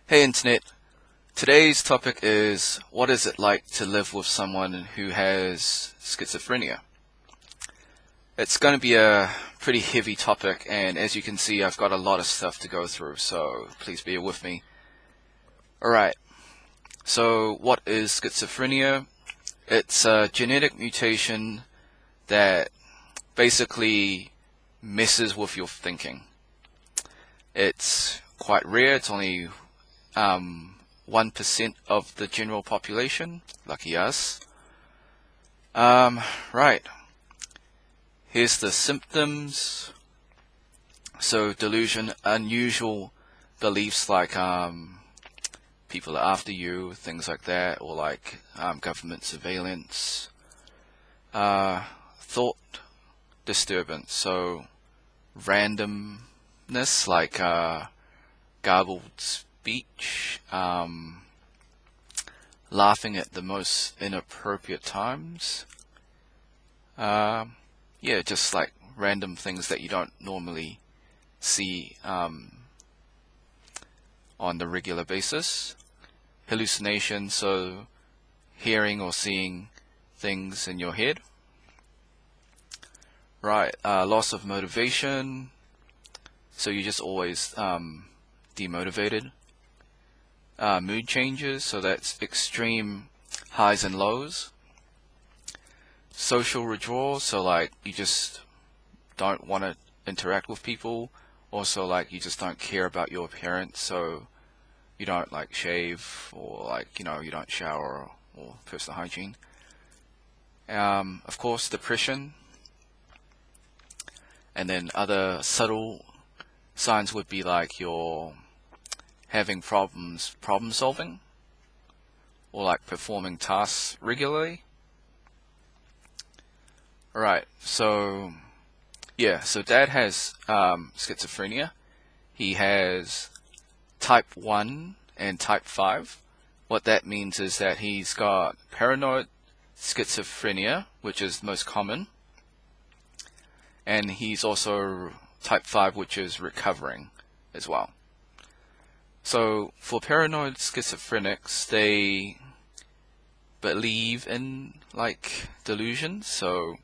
Hey Internet, today's topic is what is it like to live with someone who has schizophrenia? It's going to be a pretty heavy topic, and as you can see I've got a lot of stuff to go through, so please bear with me. Alright, so what is schizophrenia? It's a genetic mutation that basically messes with your thinking. It's quite rare, it's only 1% of the general population. Lucky us. Right. Here's the symptoms. So delusion, unusual beliefs like people are after you, things like that, or like government surveillance. Thought disturbance, so randomness like garbled speech, laughing at the most inappropriate times. Yeah, just like random things that you don't normally see on the regular basis. Hallucination, so hearing or seeing things in your head. Right, loss of motivation, so you're just always demotivated. Mood changes, so that's extreme highs and lows. Social withdrawal, so like you just don't want to interact with people. Also like you just don't care about your appearance, so you don't like shave or like, you don't shower or personal hygiene. Of course, depression. And then other subtle signs would be like you're having problem solving, or like performing tasks regularly. Alright, so yeah, so Dad has schizophrenia. He has type 1 and type 5. What that means is that he's got paranoid schizophrenia, which is most common, and he's also type 5, which is recovering as well. So for paranoid schizophrenics, they believe in like delusions. So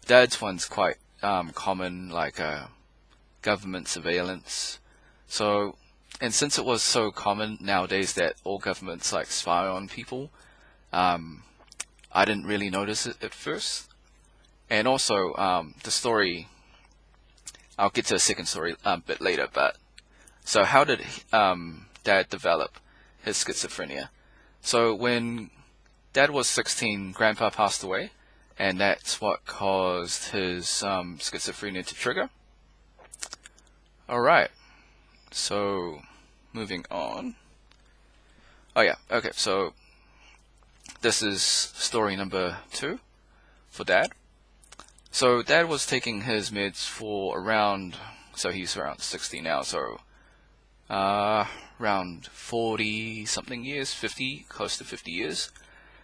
Dad's one's quite common, like government surveillance. So, and since it was so common nowadays that all governments like spy on people, I didn't really notice it at first. And also the story, I'll get to a second story a bit later, but so how did Dad develop his schizophrenia? So when Dad was 16, Grandpa passed away, and that's what caused his schizophrenia to trigger. Alright, so moving on. Oh yeah, okay, so this is story number 2 for Dad. So Dad was taking his meds for around, so he's around 60 now, so around 40 something years, 50, close to 50 years.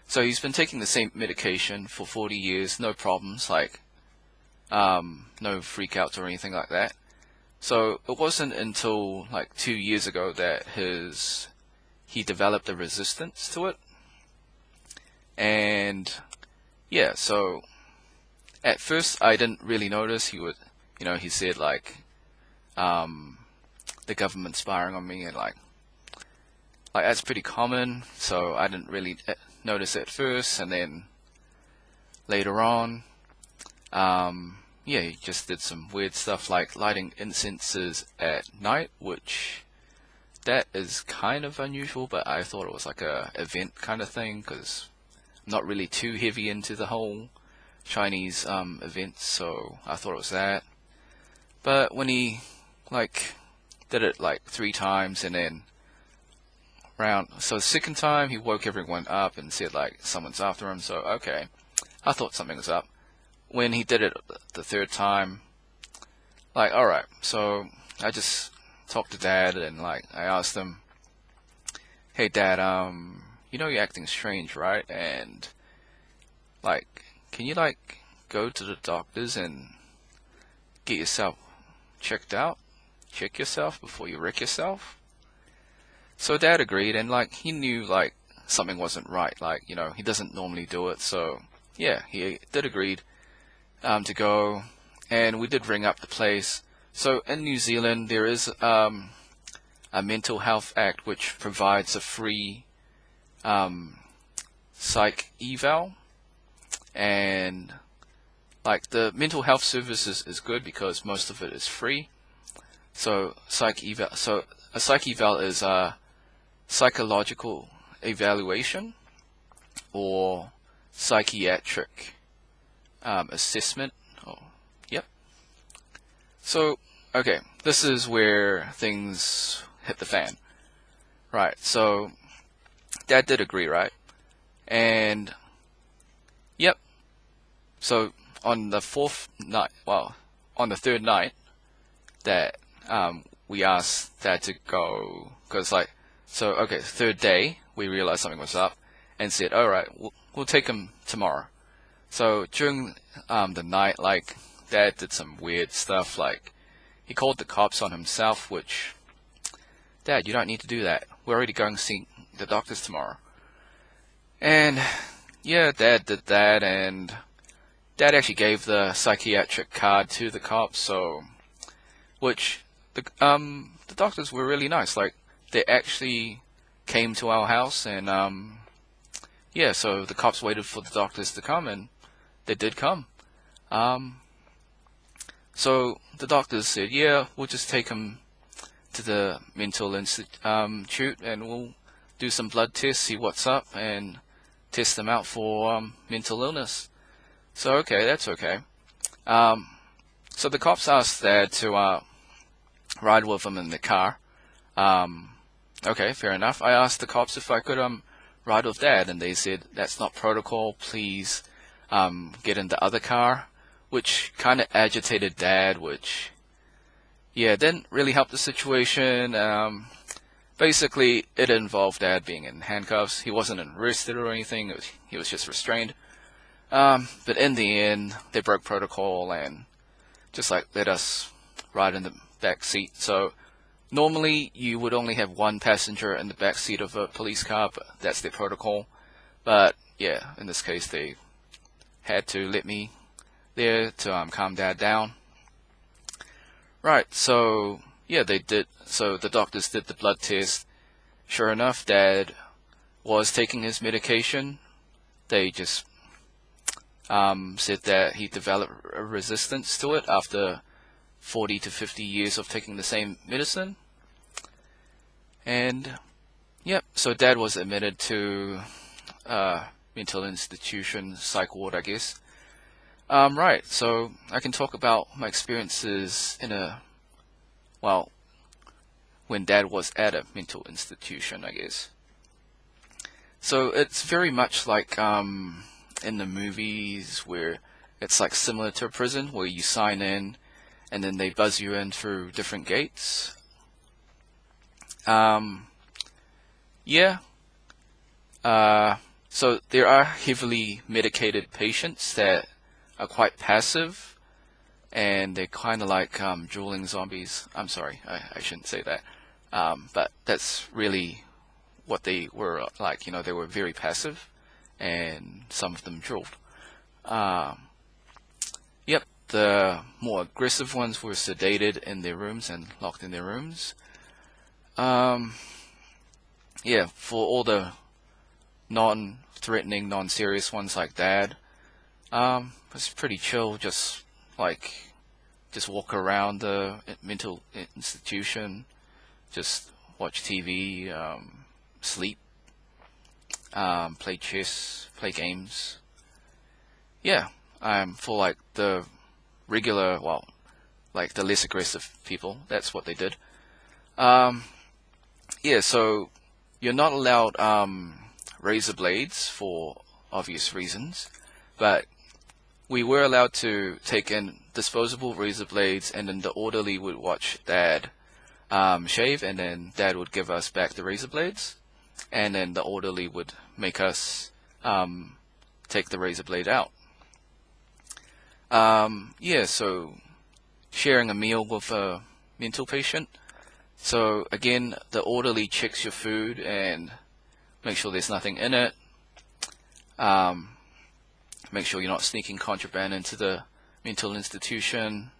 So he's been taking the same medication for 40 years, no problems, like no freakouts or anything like that. So it wasn't until like 2 years ago that he developed a resistance to it. And yeah, so at first I didn't really notice. He would, he said like the government spying on me, and like that's pretty common, so I didn't really notice it at first. And then later on, yeah, he just did some weird stuff like lighting incenses at night, which that is kind of unusual, but I thought it was like a event kind of thing, because I'm not really too heavy into the whole Chinese events, so I thought it was that. But when he like did it like 3 times, and then so the second time he woke everyone up and said like someone's after him, so okay, I thought something was up. When he did it the 3rd time, like alright, so I just talked to Dad, and like I asked him, hey Dad, you're acting strange, right? And like, can you like go to the doctors and get yourself checked out? Check yourself before you wreck yourself? So Dad agreed, and like he knew like something wasn't right. Like he doesn't normally do it. So yeah, he did agreed to go, and we did ring up the place. So in New Zealand, there is a Mental Health Act which provides a free psych eval, and like the mental health services is good because most of it is free. So a psych eval is a psychological evaluation or psychiatric assessment. Oh, yep. So okay, this is where things hit the fan. Right. So Dad did agree, right? And yep. So on the third night that we asked Dad to go, because third day we realized something was up, and said, all right, we'll take him tomorrow. So during the night, like Dad did some weird stuff, like he called the cops on himself, which, Dad, you don't need to do that. We're already going to see the doctors tomorrow. And yeah, Dad did that, and Dad actually gave the psychiatric card to the cops, so which the doctors were really nice. Like they actually came to our house, and yeah, so the cops waited for the doctors to come, and they did come. So the doctors said, yeah, we'll just take him to the mental institute, and we'll do some blood tests, see what's up, and test them out for mental illness. So okay, that's okay. So the cops asked Dad to ride with them in the car. Okay, fair enough. I asked the cops if I could ride with Dad, and they said that's not protocol. Please get in the other car, which kind of agitated Dad, which yeah didn't really help the situation. Basically, it involved Dad being in handcuffs. He wasn't arrested or anything. He was just restrained. But in the end, they broke protocol and just like let us ride in the back seat. So normally you would only have one passenger in the back seat of a police car, but that's their protocol. But yeah, in this case, they had to let me there to calm Dad down. Right, so yeah, they did. So the doctors did the blood test. Sure enough, Dad was taking his medication. They just said that he developed a resistance to it after 40 to 50 years of taking the same medicine. And yep, so Dad was admitted to mental institution, psych ward, I guess. Right, so I can talk about my experiences when Dad was at a mental institution, I guess. So it's very much like in the movies where it's like similar to a prison where you sign in and then they buzz you in through different gates. Yeah. So there are heavily medicated patients that are quite passive, and they're kind of like drooling zombies. I'm sorry, I shouldn't say that. But that's really what they were like. They were very passive, and some of them drooled. Yep, the more aggressive ones were sedated in their rooms and locked in their rooms. Yeah, for all the non-threatening, non-serious ones like Dad, it's pretty chill. Just walk around the mental institution, just watch TV, sleep, play chess, play games. Yeah, for like the regular, like the less aggressive people, that's what they did. Yeah, so you're not allowed razor blades for obvious reasons, but we were allowed to take in disposable razor blades, and then the orderly would watch Dad shave, and then Dad would give us back the razor blades, and then the orderly would make us take the razor blade out. Yeah, so sharing a meal with a mental patient, So again, the orderly checks your food and make sure there's nothing in it. Make sure you're not sneaking contraband into the mental institution.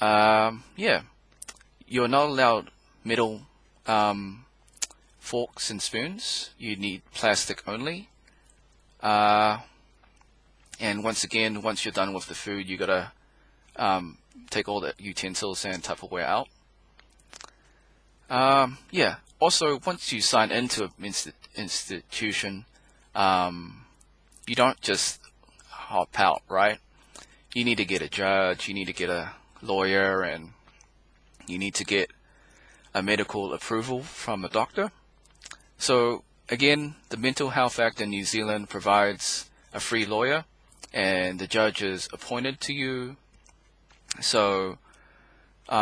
Yeah, you're not allowed metal forks and spoons. You need plastic only. And once again, once you're done with the food, you gotta take all the utensils and Tupperware out. Yeah. Also, once you sign into an institution, you don't just hop out, right? You need to get a judge, you need to get a lawyer, and you need to get a medical approval from a doctor. So again, the Mental Health Act in New Zealand provides a free lawyer, and the judge is appointed to you. So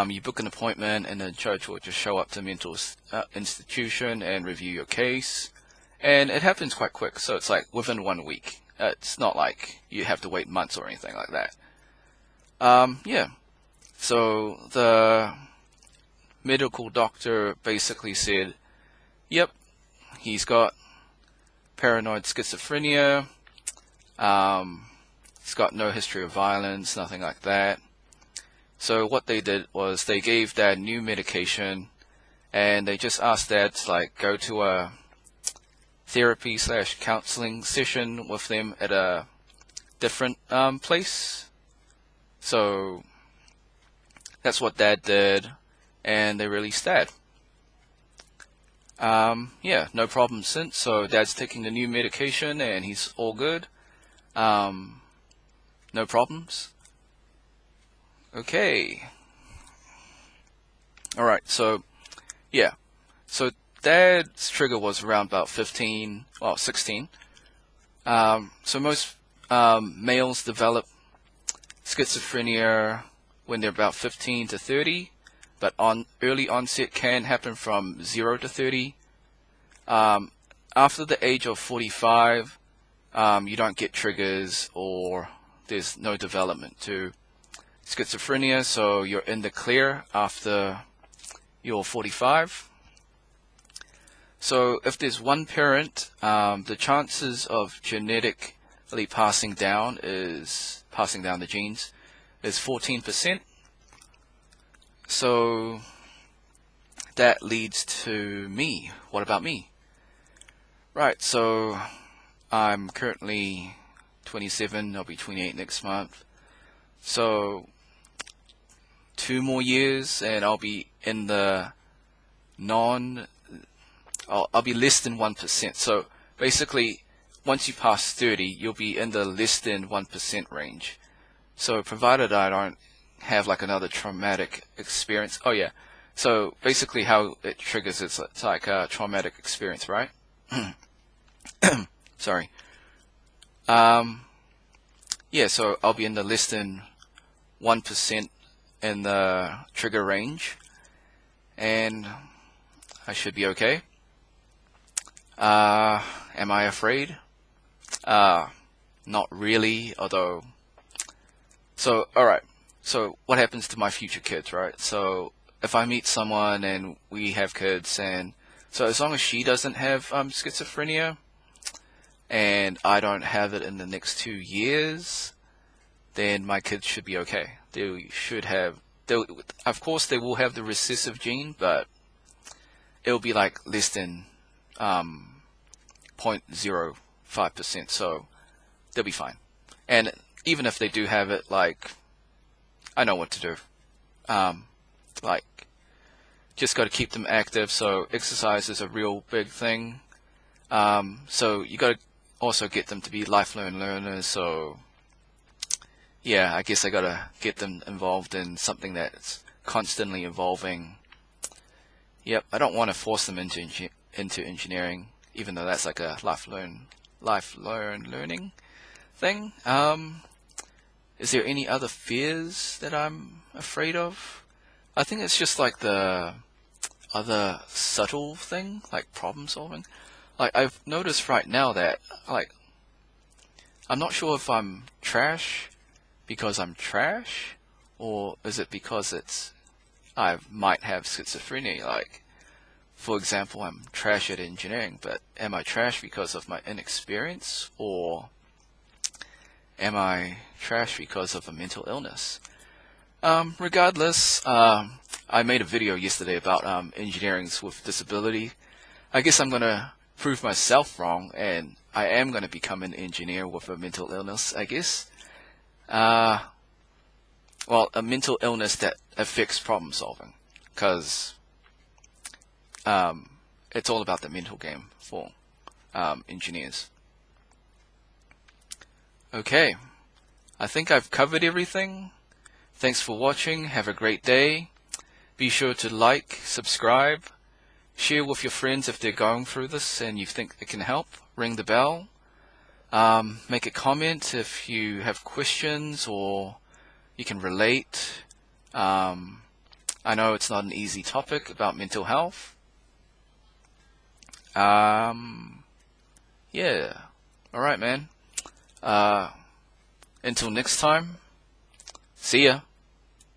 you book an appointment, and the judge will just show up to the mental institution and review your case. And it happens quite quick, so it's like within 1 week. It's not like you have to wait months or anything like that. Yeah. So the medical doctor basically said, yep, he's got paranoid schizophrenia. He's got no history of violence, nothing like that. So what they did was they gave Dad new medication, and they just asked Dad to like go to a therapy/counseling session with them at a different place. So that's what Dad did, and they released Dad. Yeah, no problem since. So Dad's taking the new medication, and he's all good. No problems. Okay. Alright, so, yeah. So Dad's trigger was around about 16. So most males develop schizophrenia when they're about 15 to 30, but early onset can happen from 0 to 30. After the age of 45, you don't get triggers, or there's no development to schizophrenia, so you're in the clear after you're 45. So if there's one parent, the chances of genetically passing down the genes is 14%. So that leads to me. What about me? Right, so I'm currently 27, I'll be 28 next month. So 2 more years and I'll be in the I'll be less than 1%. So basically, once you pass 30, you'll be in the less than 1% range. So provided I don't have like another traumatic experience. Oh yeah. So basically how it triggers, it's like a traumatic experience, right? Sorry. Yeah, so I'll be in the less than 1% in the trigger range, and I should be okay. Am I afraid? Not really, although. So, alright. So, what happens to my future kids, right? So, if I meet someone and we have kids, and so as long as she doesn't have schizophrenia, and I don't have it in the next 2 years, then my kids should be okay. They should have, of course they will have the recessive gene, but it'll be like less than 0.05%, so they'll be fine. And even if they do have it, like, I know what to do. Like, just got to keep them active, so exercise is a real big thing. So you got to also get them to be lifelong learners, so yeah, I guess I got to get them involved in something that's constantly evolving. Yep, I don't want to force them into engineering, even though that's like a lifelong learning thing. Is there any other fears that I'm afraid of? I think it's just like the other subtle thing, like problem solving. Like, I've noticed right now that, like, I'm not sure if I'm trash because I'm trash, or is it because I might have schizophrenia. Like, for example, I'm trash at engineering, but am I trash because of my inexperience, or am I trash because of a mental illness? Regardless, I made a video yesterday about engineers with disability. I guess I'm gonna prove myself wrong, and I am gonna become an engineer with a mental illness, I guess. Uh, well, a mental illness that affects problem solving, because it's all about the mental game for engineers. Okay, I think I've covered everything. Thanks for watching. Have a great day. Be sure to like, subscribe, share with your friends if they're going through this and you think it can help. Ring the bell. Make a comment if you have questions or you can relate. I know it's not an easy topic about mental health. Yeah. Alright, man. Until next time. See ya.